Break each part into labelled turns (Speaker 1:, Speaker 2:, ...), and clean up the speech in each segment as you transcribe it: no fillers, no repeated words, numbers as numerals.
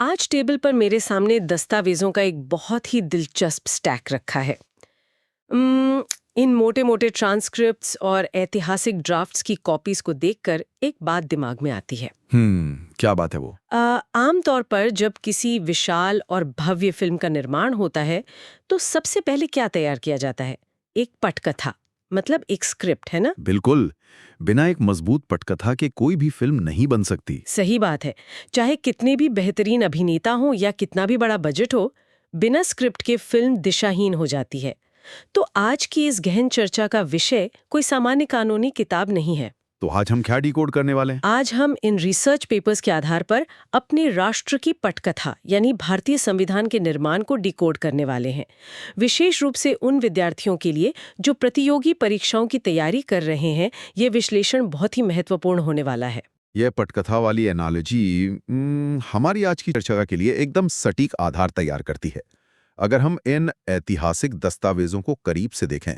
Speaker 1: आज टेबल पर मेरे सामने दस्तावेजों का एक बहुत ही दिलचस्प स्टैक रखा है। इन मोटे-मोटे ट्रांसक्रिप्ट्स और ऐतिहासिक ड्राफ्ट्स की कॉपीज को देखकर एक बात दिमाग में आती है।
Speaker 2: क्या बात है वो?
Speaker 1: आमतौर पर जब किसी विशाल और भव्य फिल्म का निर्माण होता है, तो सबसे पहले क्या तैयार किया जाता है? एक पटकथा, मतलब एक स्क्रिप्ट, है ना?
Speaker 2: बिल्कुल। बिना एक मजबूत पटकथा के कोई भी फिल्म नहीं बन सकती।
Speaker 1: सही बात है। चाहे कितने भी बेहतरीन अभिनेता हों या कितना भी बड़ा बजट हो, बिना स्क्रिप्ट के फिल्म दिशाहीन हो जाती है। तो आज की इस गहन चर्चा का विषय कोई सामान्य कानूनी किताब नहीं है।
Speaker 2: तो आज हम क्या डिकोड करने वाले हैं?
Speaker 1: आज हम इन रिसर्च पेपर्स के आधार पर अपने राष्ट्र की पटकथा यानी भारतीय संविधान के निर्माण को डिकोड करने वाले हैं। विशेष रूप से उन विद्यार्थियों के लिए जो प्रतियोगी परीक्षाओं की तैयारी कर रहे हैं, ये विश्लेषण बहुत ही महत्वपूर्ण होने वाला है।
Speaker 2: यह पटकथा वाली एनालॉजी हमारी आज की चर्चा के लिए एकदम सटीक आधार तैयार करती है। अगर हम इन ऐतिहासिक दस्तावेजों को करीब से देखें,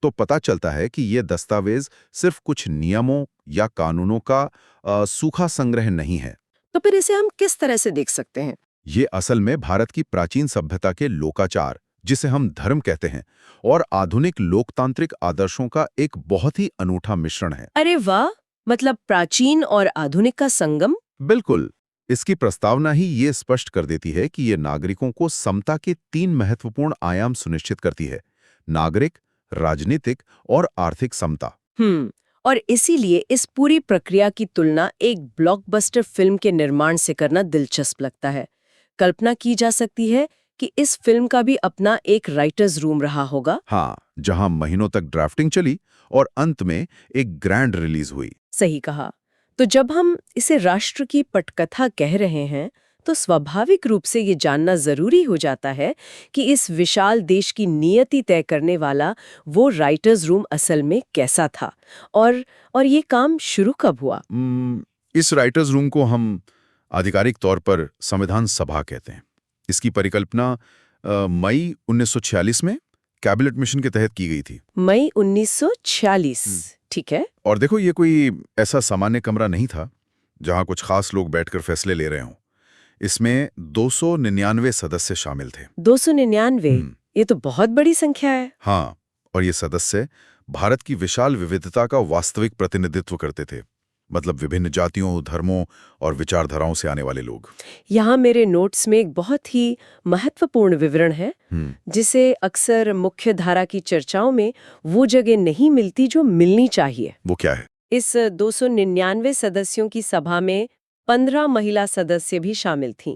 Speaker 2: तो पता चलता है कि ये दस्तावेज सिर्फ कुछ नियमों या कानूनों का सूखा संग्रह नहीं है।
Speaker 1: तो फिर इसे हम किस तरह से देख सकते हैं?
Speaker 2: ये असल में भारत की प्राचीन सभ्यता के लोकाचार, जिसे हम धर्म कहते हैं, और आधुनिक लोकतांत्रिक आदर्शों का एक बहुत ही अनूठा मिश्रण है।
Speaker 1: अरे वाह! मतलब प्राचीन और आधुनिक का संगम?
Speaker 2: बिल्कुल। इसकी प्रस्तावना ही ये स्पष्ट कर देती है कि ये नागरिकों को समता के 3 महत्वपूर्ण आयाम सुनिश्चित करती है: नागरिक, राजनीतिक और आर्थिक समता।
Speaker 1: और इसीलिए इस पूरी प्रक्रिया की तुलना एक ब्लॉकबस्टर फिल्म के निर्माण से करना दिलचस्प लगता है। कल्पना की जा सकती है कि इस फिल्म का भी अपना एक राइटर्स रूम रहा होगा।
Speaker 2: हाँ, जहां महीनों तक ड्राफ्टिंग चली और अंत में एक ग्रैंड रिलीज हुई।
Speaker 1: सही कहा। तो जब हम इसे राष्ट्र की पटकथा कह रहे हैं, तो स्वाभाविक रूप से ये जानना जरूरी हो जाता है कि इस विशाल देश की नियति तय करने वाला वो राइटर्स रूम असल में कैसा था और ये काम शुरू कब हुआ।
Speaker 2: इस राइटर्स रूम को हम आधिकारिक तौर पर संविधान सभा कहते हैं। इसकी परिकल्पना मई 1946 में कैबिनेट मिशन के तहत की गई थी।
Speaker 1: मई 1946, ठीक है।
Speaker 2: और देखो, ये कोई ऐसा सामान्य कमरा नहीं था जहां कुछ खास लोग बैठकर फैसले ले रहे हों। इसमें 299 सदस्य शामिल थे।
Speaker 1: 299, ये तो बहुत बड़ी संख्या है।
Speaker 2: हाँ, और ये सदस्य भारत की विशाल विविधता का वास्तविक प्रतिनिधित्व करते थे। मतलब विभिन्न जातियों, धर्मों और विचारधाराओं से आने वाले लोग।
Speaker 1: यहाँ मेरे नोट्स में एक बहुत ही महत्वपूर्ण विवरण है, जिसे अक्सर मुख्य धारा की चर्चाओं में वो जगह नहीं मिलती जो मिलनी चाहिए।
Speaker 2: वो क्या है?
Speaker 1: इस 299 सदस्यों की सभा में 15 महिला सदस्य भी शामिल थीं।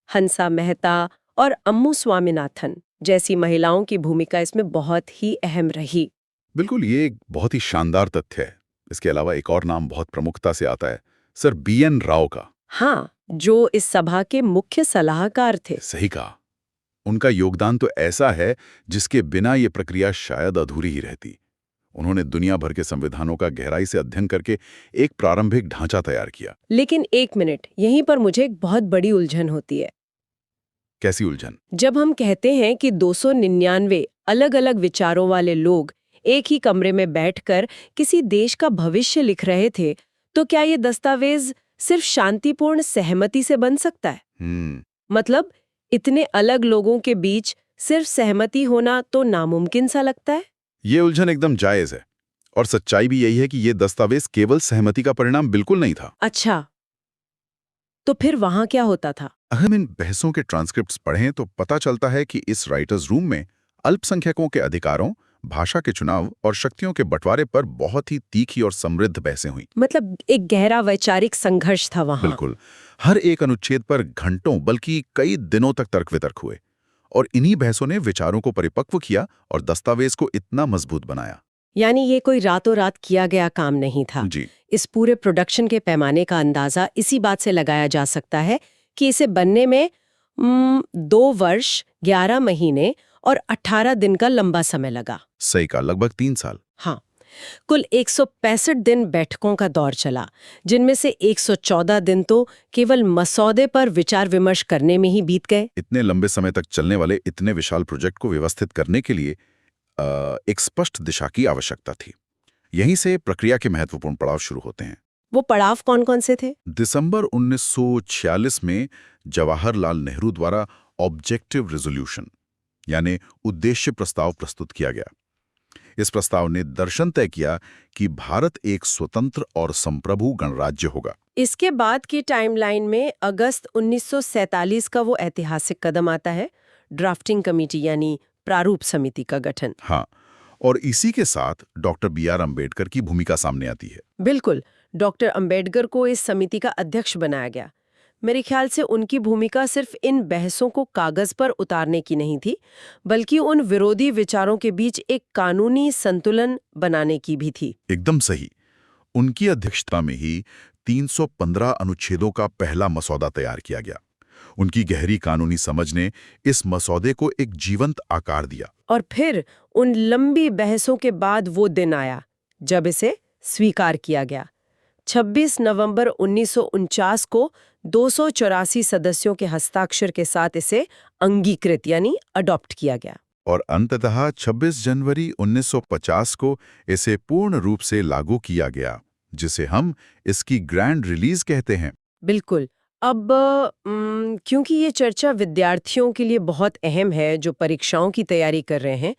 Speaker 1: हंसा मेहता और अम्मू स्वामीनाथन जैसी महिलाओं की भूमिका इसमें बहुत ही अहम रही।
Speaker 2: बिल्कुल, ये एक बहुत ही शानदार तथ्य है। इसके अलावा एक और नाम बहुत प्रमुखता से आता है, सर BN राव का।
Speaker 1: हाँ, जो इस सभा के मुख्य सलाहकार थे।
Speaker 2: सही कहा। उनका योगदान तो ऐसा है जिसके बिना ये प्रक्रिया शायद अधूरी ही रहती। उन्होंने दुनिया भर के संविधानों का गहराई से अध्ययन करके एक प्रारंभिक ढांचा तैयार किया।
Speaker 1: लेकिन एक मिनट, यहीं पर मुझे एक बहुत बड़ी उलझन होती है।
Speaker 2: कैसी उलझन?
Speaker 1: जब हम कहते हैं कि 299 अलग-अलग विचारों वाले लोग एक ही कमरे में बैठकर किसी देश का भविष्य लिख रहे थे, तो क्या ये दस्तावेज सिर्फ शांतिपूर्ण सहमति से बन सकता है? मतलब इतने अलग लोगों के बीच सिर्फ सहमति होना तो नामुमकिन सा लगता है।
Speaker 2: ये उलझन एकदम जायज है, और सच्चाई भी यही है कि ये दस्तावेज केवल सहमति का परिणाम बिल्कुल नहीं था।
Speaker 1: अच्छा, तो फिर वहां क्या होता था?
Speaker 2: हम इन बहसों के ट्रांसक्रिप्ट्स पढ़ें तो पता चलता है कि इस राइटर्स रूम में अल्पसंख्यकों के अधिकारों, भाषा के चुनाव और शक्तियों के बंटवारे पर बहुत ही तीखी और समृद्ध बहसें हुई।
Speaker 1: मतलब एक गहरा वैचारिक संघर्ष था वहां।
Speaker 2: बिल्कुल। हर एक अनुच्छेद पर घंटों बल्कि कई दिनों तक तर्क वितर्क हुए, और इन्हीं बहसों ने विचारों को परिपक्व किया और दस्तावेज को इतना मजबूत बनाया।
Speaker 1: यानी ये कोई रातों रात किया गया काम नहीं था।
Speaker 2: जी।
Speaker 1: इस पूरे प्रोडक्शन के पैमाने का अंदाजा इसी बात से लगाया जा सकता है कि इसे बनने में 2 वर्ष, 11 महीने और 18 दिन का लंबा समय लगा।
Speaker 2: सही कहा, लगभग 3 साल।
Speaker 1: हाँ, कुल 165 दिन बैठकों का दौर चला, जिनमें से 114 दिन तो केवल मसौदे पर विचार विमर्श करने में ही बीत गए।
Speaker 2: इतने लंबे समय तक चलने वाले इतने विशाल प्रोजेक्ट को व्यवस्थित करने के लिए एक स्पष्ट दिशा की आवश्यकता थी। यहीं से प्रक्रिया के महत्वपूर्ण पड़ाव शुरू होते हैं।
Speaker 1: वो पड़ाव कौन-कौन से थे?
Speaker 2: दिसंबर 1946 में जवाहरलाल नेहरू द्वारा ऑब्जेक्टिव रेजोल्यूशन यानी उद्देश्य प्रस्ताव प्रस्तुत किया गया। इस प्रस्ताव ने दर्शन तय किया कि भारत एक स्वतंत्र और संप्रभु गणराज्य होगा।
Speaker 1: इसके बाद की टाइमलाइन में अगस्त 1947 का वो ऐतिहासिक कदम आता है, ड्राफ्टिंग कमेटी यानी प्रारूप समिति का गठन।
Speaker 2: हाँ, और इसी के साथ डॉक्टर B.R. अम्बेडकर की भूमिका सामने आती है।
Speaker 1: बिल्कुल, डॉक्टर अंबेडकर को इस समिति का अध्यक्ष बनाया गया। मेरे ख्याल से उनकी भूमिका सिर्फ इन बहसों को कागज पर उतारने की नहीं थी, बल्कि उन विरोधी विचारों के बीच एक कानूनी संतुलन बनाने की भी थी।
Speaker 2: एकदम सही। उनकी अध्यक्षता में ही 315 अनुच्छेदों का पहला मसौदा तैयार किया गया। उनकी गहरी कानूनी समझ ने इस मसौदे को एक जीवंत आकार दिया।
Speaker 1: और फिर उन लंबी बहसों के बाद वो दिन आया जब इसे स्वीकार किया गया। 26 नवंबर 1949 को 284 सदस्यों के हस्ताक्षर के साथ इसे अंगीकृत यानी अडॉप्ट किया गया।
Speaker 2: और अंततः 26 जनवरी 1950 को इसे पूर्ण रूप से लागू किया गया, जिसे हम इसकी ग्रैंड रिलीज कहते हैं।
Speaker 1: बिल्कुल। अब क्योंकि ये चर्चा विद्यार्थियों के लिए बहुत अहम है जो परीक्षाओं की तैयारी कर रहे हैं,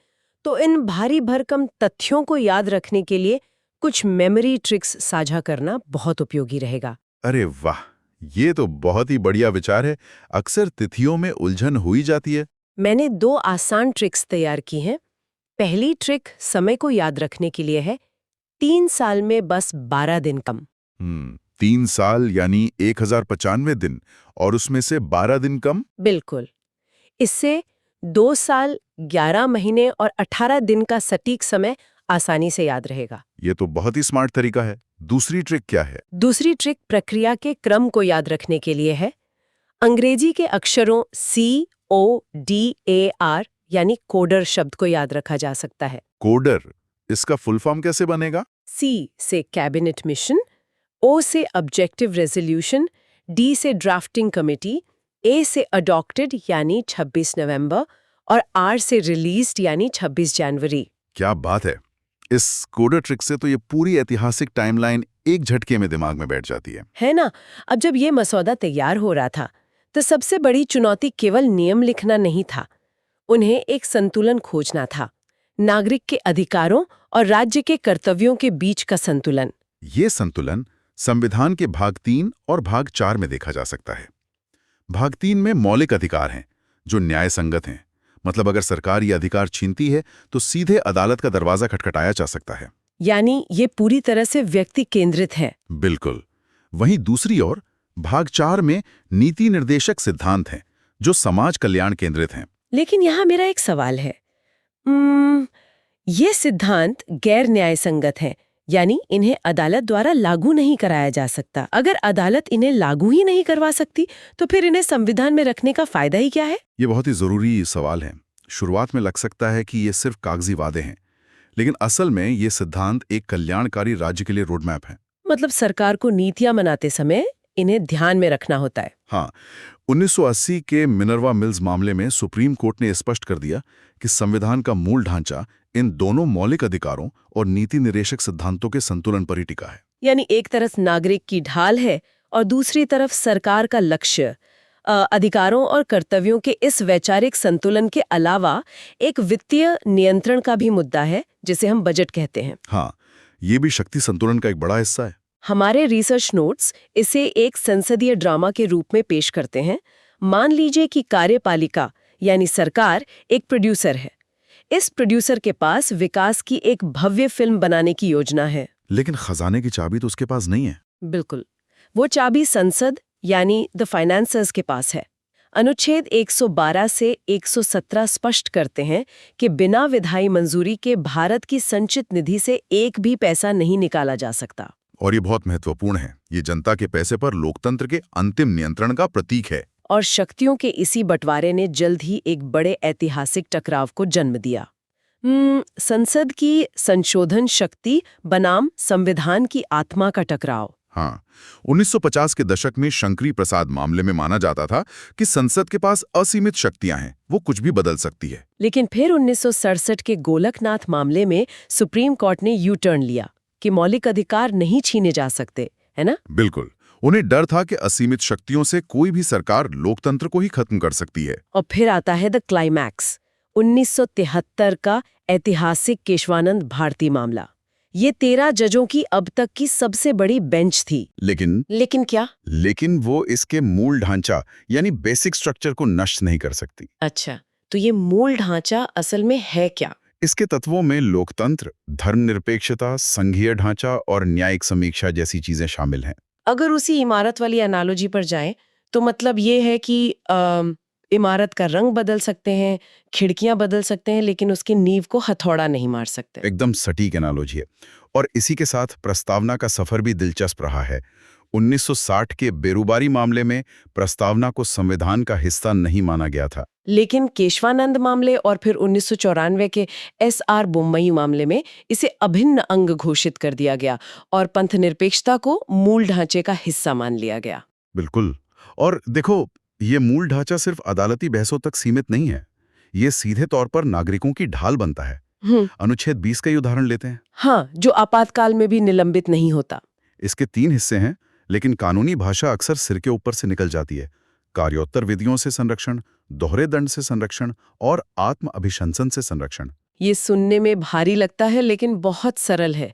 Speaker 1: तो इन भारी भरकम तथ्यों को याद रखने के लिए कुछ मेमोरी ट्रिक्स साझा करना बहुत उपयोगी रहेगा।
Speaker 2: अरे वाह, ये तो बहुत ही बढ़िया विचार है। अक्सर तिथियों में उलझन हुई जाती है।
Speaker 1: मैंने 2 आसान ट्रिक्स तैयार की हैं। पहली ट्रिक समय को याद रखने के लिए है, 3 साल में बस 12 दिन कम।
Speaker 2: 3 साल यानी 1095 दिन, और उसमें से 12 दिन कम।
Speaker 1: बिल्कुल। इससे 2 साल 11 महीने और 18 दिन का सटीक समय आसानी से याद रहेगा।
Speaker 2: ये तो बहुत ही स्मार्ट तरीका है। दूसरी ट्रिक क्या है?
Speaker 1: दूसरी ट्रिक प्रक्रिया के क्रम को याद रखने के लिए है। अंग्रेजी के अक्षरों CODAR यानी कोडर शब्द को याद रखा जा सकता है।
Speaker 2: कोडर, इसका फुल फॉर्म कैसे बनेगा?
Speaker 1: C से कैबिनेट मिशन, O से ऑब्जेक्टिव रेजोल्यूशन, D से ड्राफ्टिंग कमेटी, A से अडॉप्टेड यानी 26 नवंबर और R से रिलीज्ड यानी 26 जनवरी।
Speaker 2: क्या बात है! इस कोडर ट्रिक से तो ये पूरी ऐतिहासिक टाइमलाइन एक झटके में दिमाग में बैठ जाती है
Speaker 1: ना? अब जब ये मसौदा तैयार हो रहा था, तो सबसे बड़ी चुनौती केवल नियम लिखना नहीं था। उन्हें एक संतुलन खोजना था, नागरिक के अधिकारों और राज्य के कर्तव्यों के बीच का संतुलन।
Speaker 2: ये संतुलन संविधान के भाग 3 और भाग 4 में देखा जा सकता है। भाग 3 में मौलिक अधिकार हैं, जो न्याय संगत हैं। मतलब अगर सरकार ये अधिकार छीनती है तो सीधे अदालत का दरवाजा खटखटाया जा सकता है।
Speaker 1: यानी ये पूरी तरह से व्यक्ति केंद्रित है।
Speaker 2: बिल्कुल। वहीं दूसरी ओर भाग 4 में नीति निर्देशक सिद्धांत हैं, जो समाज कल्याण केंद्रित हैं।
Speaker 1: लेकिन यहाँ मेरा एक सवाल है, ये सिद्धांत गैर न्याय संगत हैं, यानी इन्हें अदालत द्वारा लागू नहीं कराया जा सकता। अगर अदालत इन्हें लागू ही नहीं करवा सकती, तो फिर इन्हें संविधान में रखने का फायदा ही क्या है?
Speaker 2: ये बहुत ही जरूरी सवाल है। शुरुआत में लग सकता है कि ये सिर्फ कागजी वादे हैं, लेकिन असल में ये सिद्धांत एक कल्याणकारी राज्य के लिए रोडमैप है।
Speaker 1: मतलब सरकार को नीतियां बनाते समय इन्हें ध्यान में रखना होता है।
Speaker 2: हाँ, 1980 के मिनर्वा मिल्स मामले में सुप्रीम कोर्ट ने स्पष्ट कर दिया कि संविधान का मूल ढांचा इन दोनों मौलिक अधिकारों और नीति निर्देशक सिद्धांतों के संतुलन पर ही टिका है।
Speaker 1: यानी एक तरफ नागरिक की ढाल है और दूसरी तरफ सरकार का लक्ष्य। अधिकारों और कर्तव्यों के इस वैचारिक संतुलन के अलावा एक वित्तीय नियंत्रण का भी मुद्दा है, जिसे हम बजट कहते हैं।
Speaker 2: हाँ, ये भी शक्ति संतुलन का एक बड़ा हिस्सा है।
Speaker 1: हमारे रिसर्च नोट्स इसे एक संसदीय ड्रामा के रूप में पेश करते हैं। मान लीजिए कि कार्यपालिका यानी सरकार एक प्रोड्यूसर है। इस प्रोड्यूसर के पास विकास की एक भव्य फिल्म बनाने की योजना है,
Speaker 2: लेकिन खजाने की चाबी तो उसके पास नहीं है।
Speaker 1: बिल्कुल। वो चाबी संसद यानी द फाइनेंसर्स के पास है। अनुच्छेद 112 से 117 स्पष्ट करते हैं कि बिना विधायी मंजूरी के भारत की संचित निधि से एक भी पैसा नहीं निकाला जा सकता।
Speaker 2: और ये बहुत महत्वपूर्ण है। ये जनता के पैसे पर लोकतंत्र के अंतिम नियंत्रण का प्रतीक है।
Speaker 1: और शक्तियों के इसी बंटवारे ने जल्द ही एक बड़े ऐतिहासिक टकराव को जन्म दिया। संसद की संशोधन शक्ति बनाम संविधान की आत्मा का टकराव।
Speaker 2: हाँ, 1950 के दशक में शंकरी प्रसाद मामले में माना जाता था कि संसद के पास असीमित शक्तियां हैं, वो कुछ भी बदल सकती है।
Speaker 1: लेकिन फिर 1967 के गोलकनाथ मामले में सुप्रीम कोर्ट ने यू टर्न लिया कि मौलिक अधिकार नहीं छीने जा सकते, है ना?
Speaker 2: बिल्कुल। उन्हें डर था कि असीमित शक्तियों से कोई भी सरकार लोकतंत्र को ही खत्म कर सकती है।
Speaker 1: और फिर आता है द क्लाइमैक्स, 1973 का ऐतिहासिक केशवानंद भारती मामला। ये 13 जजों की अब तक की सबसे बड़ी बेंच थी।
Speaker 2: लेकिन
Speaker 1: क्या?
Speaker 2: लेकिन वो इसके मूल ढांचा यानी बेसिक स्ट्रक्चर को नष्ट नहीं कर सकती।
Speaker 1: अच्छा, तो ये मूल ढांचा असल में है क्या?
Speaker 2: इसके तत्वों में लोकतंत्र, धर्मनिरपेक्षता, संघीय ढांचा और न्यायिक समीक्षा जैसी चीजें शामिल हैं।
Speaker 1: अगर उसी इमारत वाली एनालॉजी पर जाएं, तो मतलब ये है कि इमारत का रंग बदल सकते हैं, खिड़कियां बदल सकते हैं, लेकिन उसकी नींव को हथौड़ा नहीं मार सकते।
Speaker 2: एकदम सटीक एनालॉजी है। और इसी के साथ प्रस्तावना का सफर भी दिलचस्प रहा है। 1960 के बेरुबारी मामले में प्रस्तावना को संविधान का हिस्सा नहीं माना गया था।
Speaker 1: लेकिन केशवानंद मामले और फिर 1994 के एसआर बोम्मई मामले में इसे अभिन्न अंग घोषित कर दिया गया और पंथ निरपेक्षता को मूल ढांचे का हिस्सा मान लिया गया।
Speaker 2: बिल्कुल। और देखो, ये मूल ढांचा सिर्फ अदालती बहसों तक सीमित नहीं है। ये सीधे तौर पर नागरिकों की ढाल बनता है। अनुच्छेद 20 का ही उदाहरण लेते हैं।
Speaker 1: हाँ, जो आपातकाल में भी निलंबित नहीं होता।
Speaker 2: इसके 3 हिस्से हैं, लेकिन कानूनी भाषा अक्सर सिर के ऊपर से निकल जाती है। कार्योत्तर विधियों से संरक्षण, दोहरे दंड से संरक्षण और आत्म अभिशंसन से संरक्षण।
Speaker 1: ये सुनने में भारी लगता है, लेकिन बहुत सरल है।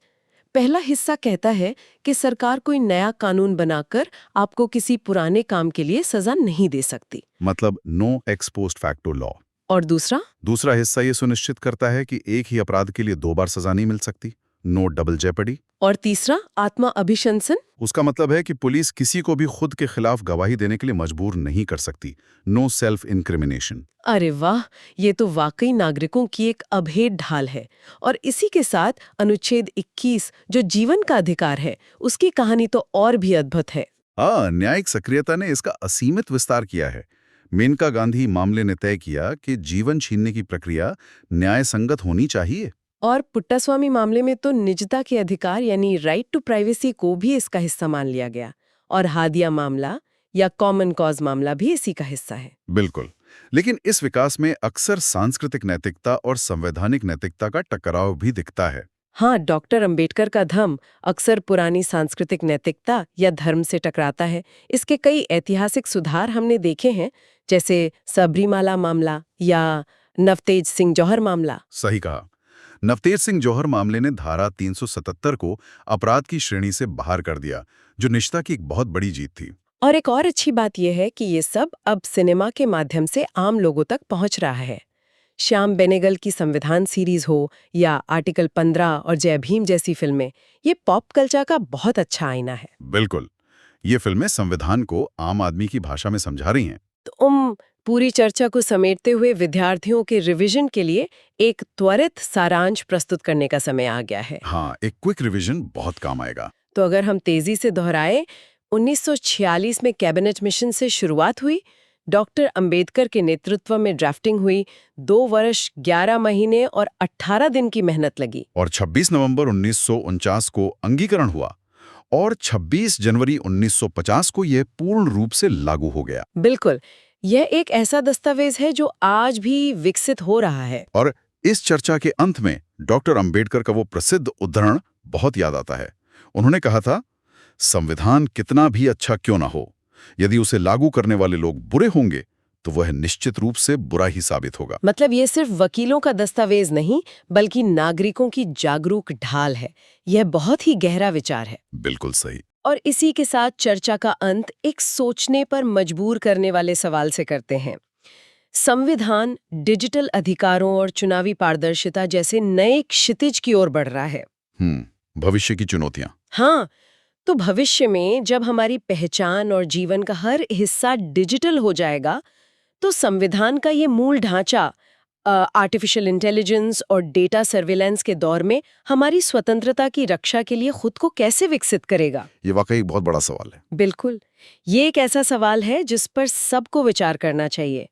Speaker 1: पहला हिस्सा कहता है कि सरकार कोई नया कानून बनाकर आपको किसी पुराने काम के लिए सजा नहीं दे सकती।
Speaker 2: मतलब no ex post facto law.
Speaker 1: और दूसरा
Speaker 2: हिस्सा ये सुनिश्चित करता है कि एक ही अपराध के लिए 2 बार सजा नहीं मिल सकती। No double jeopardy.
Speaker 1: और तीसरा, आत्मा अभिशंसन।
Speaker 2: उसका मतलब है कि पुलिस किसी को भी खुद के खिलाफ गवाही देने के लिए मजबूर नहीं कर सकती। No self incrimination.
Speaker 1: अरे वाह, ये तो वाकई नागरिकों की एक अभेद ढाल है। और इसी के साथ अनुच्छेद 21 जो जीवन का अधिकार है, उसकी कहानी तो और भी अद्भुत है।
Speaker 2: हाँ, न्यायिक सक्रियता ने इसका असीमित विस्तार किया है। मेनका गांधी मामले ने तय किया कि जीवन छीनने की प्रक्रिया न्याय संगत होनी चाहिए।
Speaker 1: और पुट्टास्वामी मामले में तो निजता के अधिकार यानी राइट टू प्राइवेसी को भी इसका हिस्सा मान लिया गया। और हादिया मामला या कॉमन कॉज मामला भी इसी का हिस्सा है।
Speaker 2: बिल्कुल। लेकिन इस विकास में अक्सर सांस्कृतिक नैतिकता और संवैधानिक नैतिकता का टकराव भी दिखता है।
Speaker 1: हाँ, डॉक्टर अंबेडकर का धम्म अक्सर पुरानी सांस्कृतिक नैतिकता या धर्म से टकराता है। इसके कई ऐतिहासिक सुधार हमने देखे हैं, जैसे सबरीमाला मामला या नवतेज सिंह जौहर मामला।
Speaker 2: सही कहा। नवतेज सिंह जौहर मामले ने धारा 377 को अपराध की श्रेणी से बाहर कर दिया, जो निष्ठा की एक बहुत बड़ी जीत थी।
Speaker 1: और एक और अच्छी बात यह है कि ये सब अब सिनेमा के माध्यम से आम लोगों तक पहुंच रहा है। श्याम बेनेगल की संविधान सीरीज हो या आर्टिकल 15 और जय भीम जैसी फिल्में, ये पॉप कल्चर का बहुत अच्छा आईना है।
Speaker 2: बिल्कुल। ये फिल्में संविधान को आम आदमी की भाषा में समझा रही हैं।
Speaker 1: तो पूरी चर्चा को समेटते हुए विद्यार्थियों के रिवीजन के लिए एक त्वरित सारांश प्रस्तुत करने का समय आ गया है।
Speaker 2: हाँ, एक क्विक रिवीजन बहुत काम आएगा।
Speaker 1: तो अगर हम तेजी से दोहराएं, 1946 में कैबिनेट मिशन से शुरुआत हुई, डॉक्टर अंबेडकर के नेतृत्व में ड्राफ्टिंग हुई, 2 वर्ष 11 महीने और 18 दिन की मेहनत लगी।
Speaker 2: और 26 नवंबर 1949 को अंगीकरण हुआ और 26 जनवरी 1950 को यह पूर्ण रूप से लागू हो गया।
Speaker 1: बिल्कुल, यह एक ऐसा दस्तावेज है जो आज भी विकसित हो रहा है।
Speaker 2: और इस चर्चा के अंत में डॉक्टर अंबेडकर का वो प्रसिद्ध उद्धरण बहुत याद आता है। उन्होंने कहा था, संविधान कितना भी अच्छा क्यों ना हो, यदि उसे लागू करने वाले लोग बुरे होंगे तो वह निश्चित रूप से बुरा ही साबित होगा।
Speaker 1: मतलब ये सिर्फ वकीलों का दस्तावेज नहीं, बल्कि नागरिकों की जागरूक ढाल है। यह बहुत ही गहरा विचार है।
Speaker 2: बिल्कुल सही।
Speaker 1: और इसी के साथ चर्चा का अंत एक सोचने पर मजबूर करने वाले सवाल से करते हैं। संविधान डिजिटल अधिकारों और चुनावी पारदर्शिता जैसे नए क्षितिज की ओर बढ़ रहा है।
Speaker 2: भविष्य की चुनौतियां।
Speaker 1: हाँ, तो भविष्य में जब हमारी पहचान और जीवन का हर हिस्सा डिजिटल हो जाएगा, तो संविधान का ये मूल ढांचा आर्टिफिशियल इंटेलिजेंस और डेटा सर्विलेंस के दौर में हमारी स्वतंत्रता की रक्षा के लिए खुद को कैसे विकसित करेगा?
Speaker 2: ये वाकई बहुत बड़ा सवाल है।
Speaker 1: बिल्कुल, ये एक ऐसा सवाल है जिस पर सबको विचार करना चाहिए।